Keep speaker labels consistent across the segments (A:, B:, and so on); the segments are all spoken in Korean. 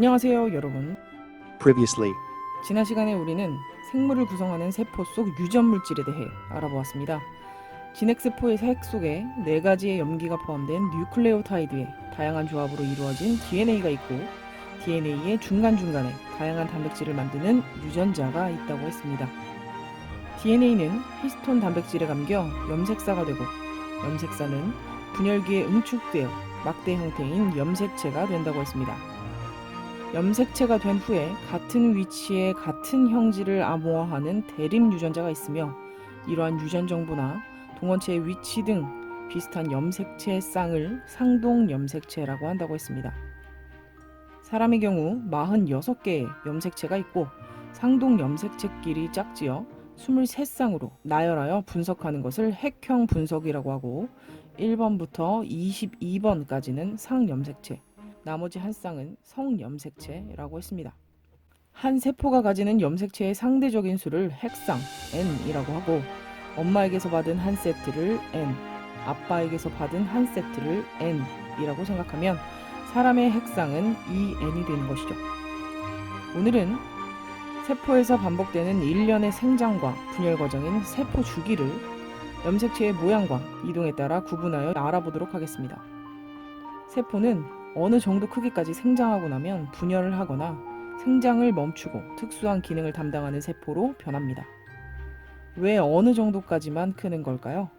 A: 안녕하세요 여러분.
B: Previously,
A: 지난 시간에 우리는 생물을 구성하는 세포 속 유전 물질에 대해 알아보았습니다. 진핵세포의 색 속에 4가지의 염기가 포함된 뉴클레오타이드의 다양한 조합으로 이루어진 DNA가 있고, DNA의 중간중간에 다양한 단백질을 만드는 유전자가 있다고 했습니다. DNA는 히스톤 단백질에 감겨 염색사가 되고, 염색사는 분열기에 응축되어 막대 형태인 염색체가 된다고 했습니다. 염색체가 된 후에 같은 위치에 같은 형질을 암호화하는 대립 유전자가 있으며, 이러한 유전 정보나 동원체의 위치 등 비슷한 염색체의 쌍을 상동 염색체라고 한다고 했습니다. 사람의 경우 46개의 염색체가 있고, 상동 염색체끼리 짝지어 23쌍으로 나열하여 분석하는 것을 핵형 분석이라고 하고, 1번부터 22번까지는 상염색체, 나머지 한 쌍은 성염색체라고 했습니다. 한 세포가 가지는 염색체의 상대적인 수를 핵상 N이라고 하고, 엄마에게서 받은 한 세트를 N, 아빠에게서 받은 한 세트를 N이라고 생각하면 사람의 핵상은 2N이 되는 것이죠. 오늘은 세포에서 반복되는 일련의 생장과 분열 과정인 세포 주기를 염색체의 모양과 이동에 따라 구분하여 알아보도록 하겠습니다. 세포는 어느 정도 크기까지 생장하고 나면 분열을 하거나 생장을 멈추고 특수한 기능을 담당하는 세포로 변합니다. 왜 어느 정도까지만 크는 걸까요?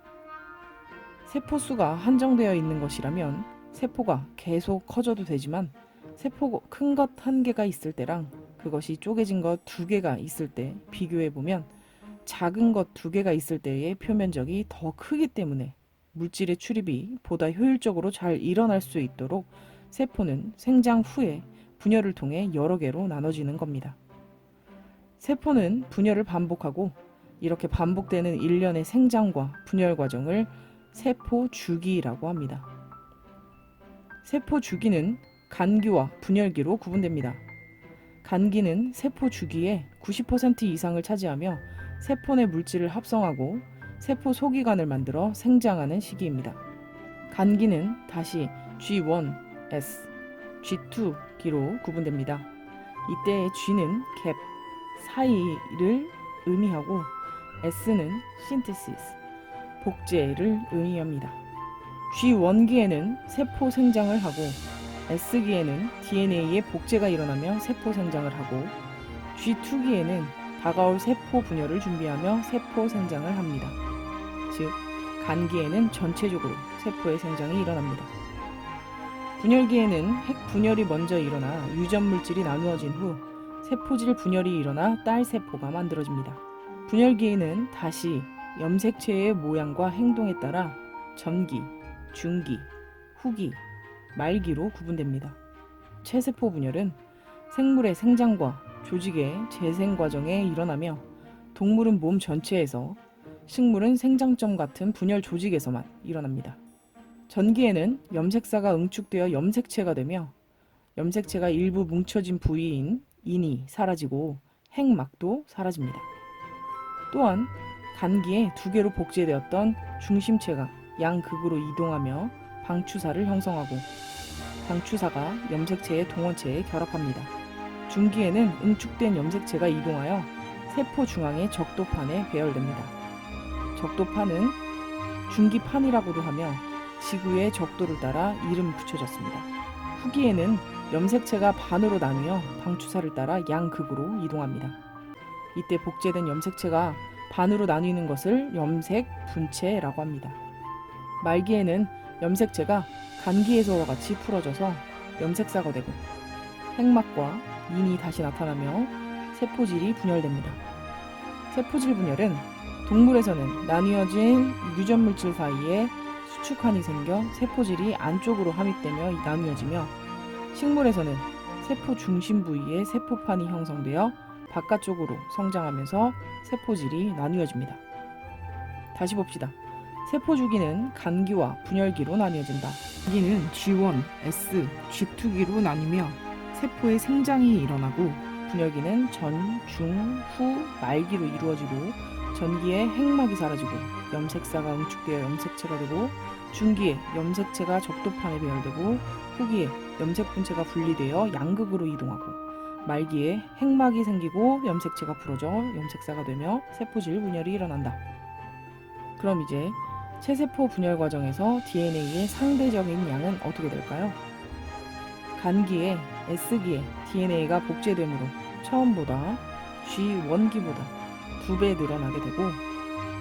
A: 세포 수가 한정되어 있는 것이라면 세포가 계속 커져도 되지만, 세포 큰 것 1개가 있을 때랑 그것이 쪼개진 것 2개가 있을 때 비교해보면 작은 것 2개가 있을 때의 표면적이 더 크기 때문에 물질의 출입이 보다 효율적으로 잘 일어날 수 있도록 세포는 생장 후에 분열을 통해 여러 개로 나눠지는 겁니다. 세포는 분열을 반복하고, 이렇게 반복되는 일련의 생장과 분열 과정을 세포 주기라고 합니다. 세포 주기는 간기와 분열기로 구분됩니다. 간기는 세포 주기의 90% 이상을 차지하며 세포 내 물질을 합성하고 세포 소기관을 만들어 생장하는 시기입니다. 간기는 다시 G1S, G2기로 구분됩니다. 이때의 G는 갭, 사이를 의미하고, S는 신테시스, 복제를 의미합니다. G1기에는 세포 생장을 하고, S기에는 DNA의 복제가 일어나며 세포 생장을 하고, G2기에는 다가올 세포 분열을 준비하며 세포 생장을 합니다. 즉, 간기에는 전체적으로 세포의 생장이 일어납니다. 분열기에는 핵 분열이 먼저 일어나 유전 물질이 나누어진 후 세포질 분열이 일어나 딸 세포가 만들어집니다. 분열기에는 다시 염색체의 모양과 행동에 따라 전기, 중기, 후기, 말기로 구분됩니다. 체세포 분열은 생물의 생장과 조직의 재생 과정에 일어나며, 동물은 몸 전체에서, 식물은 생장점 같은 분열 조직에서만 일어납니다. 전기에는 염색사가 응축되어 염색체가 되며, 염색체가 일부 뭉쳐진 부위인 인이 사라지고 핵막도 사라집니다. 또한 간기에 2개로 복제되었던 중심체가 양극으로 이동하며 방추사를 형성하고, 방추사가 염색체의 동원체에 결합합니다. 중기에는 응축된 염색체가 이동하여 세포 중앙의 적도판에 배열됩니다. 적도판은 중기판이라고도 하며 지구의 적도를 따라 이름 붙여졌습니다. 후기에는 염색체가 반으로 나뉘어 방추사를 따라 양극으로 이동합니다. 이때 복제된 염색체가 반으로 나뉘는 것을 염색 분체라고 합니다. 말기에는 염색체가 간기에서와 같이 풀어져서 염색사가 되고, 핵막과 인이 다시 나타나며 세포질이 분열됩니다. 세포질 분열은 동물에서는 나뉘어진 유전물질 사이에 수축환이 생겨 세포질이 안쪽으로 함입되며 나뉘어지며, 식물에서는 세포 중심 부위에 세포판이 형성되어 바깥쪽으로 성장하면서 세포질이 나뉘어집니다. 다시 봅시다. 세포 주기는 간기와 분열기로 나뉘어진다. 간기는 G1, S, G2기로 나뉘며 세포의 생장이 일어나고, 분열기는 전, 중, 후, 말기로 이루어지고, 전기에 핵막이 사라지고 염색사가 응축되어 염색체가 되고, 중기에 염색체가 적도판에 배열되고 후기에 염색분체가 분리되어 양극으로 이동하고 말기에 핵막이 생기고 염색체가 부러져 염색사가 되며 세포질 분열이 일어난다. 그럼 이제 체세포 분열 과정에서 DNA의 상대적인 양은 어떻게 될까요? 간기에 S기에 DNA가 복제되므로 처음보다 G1기보다 2배 늘어나게 되고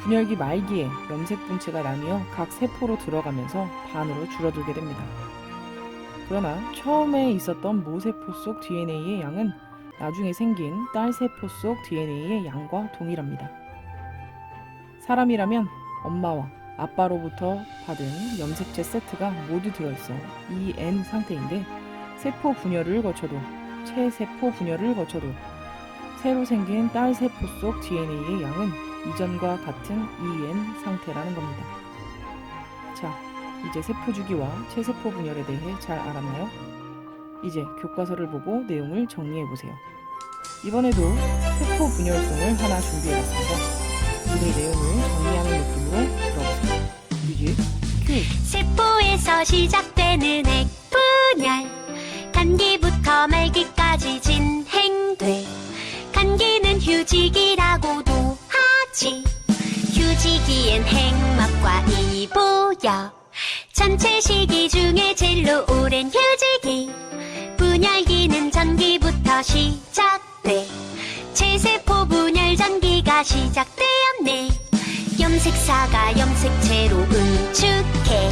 A: 분열기 말기에 염색분체가 나뉘어 각 세포로 들어가면서 반으로 줄어들게 됩니다. 그러나 처음에 있었던 모세포 속 DNA의 양은 나중에 생긴 딸세포 속 DNA의 양과 동일합니다. 사람이라면 엄마와 아빠로부터 받은 염색체 세트가 모두 들어있어 EN 상태인데 세포 분열을 거쳐도 체세포 분열을 거쳐도 새로 생긴 딸세포 속 DNA의 양은 이전과 같은 EN 상태라는 겁니다. 자, 이제 세포 주기와 체세포 분열에 대해 잘 알았나요? 이제 교과서를 보고 내용을 정리해보세요. 이번에도 세포 분열성을 하나 준비해봤습니다. 우리 내용을 정리하는 느낌으로 들어보세요. 뮤직 큐!
B: 세포에서 시작되는 핵분열 간기부터 말기까지 진행돼 간기는 휴지기라고도 하지 휴지기엔 핵막과 이보여 전체 시기 중에 제일로 오랜 휴지기 분열기는 전기부터 시작돼 체세포 분열 전기가 시작되었네 염색사가 염색체로 응축해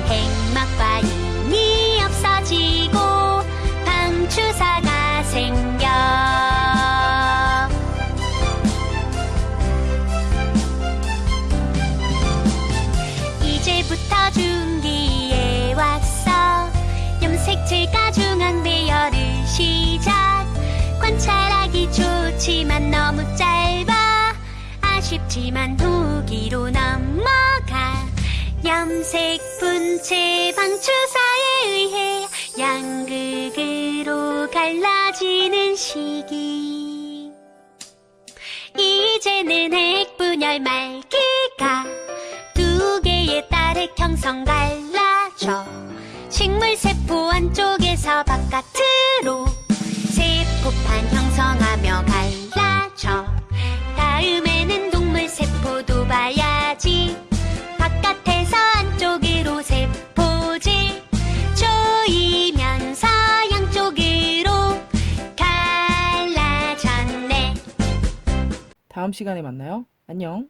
B: 핵막과 인이 없어지고 방추사가 생겨 이제부터 중기에 왔어 염색체가 중앙 배열을 시작 관찰하기 좋지만 너무 짧아 아쉽지만 후기로 넘어가 염색분체 방추사에 의해 양극으로 갈라지는 시기 이제는 핵분열 말기가 두 개의 딸핵 형성 갈라져 식물세포 안쪽에서 바깥으로 세포판 형성하며 갈라져 다음에는 동물세포도 봐야지 바깥에서 안쪽으로 세포질 조이면서 양쪽으로 갈라졌네.
A: 다음 시간에 만나요. 안녕.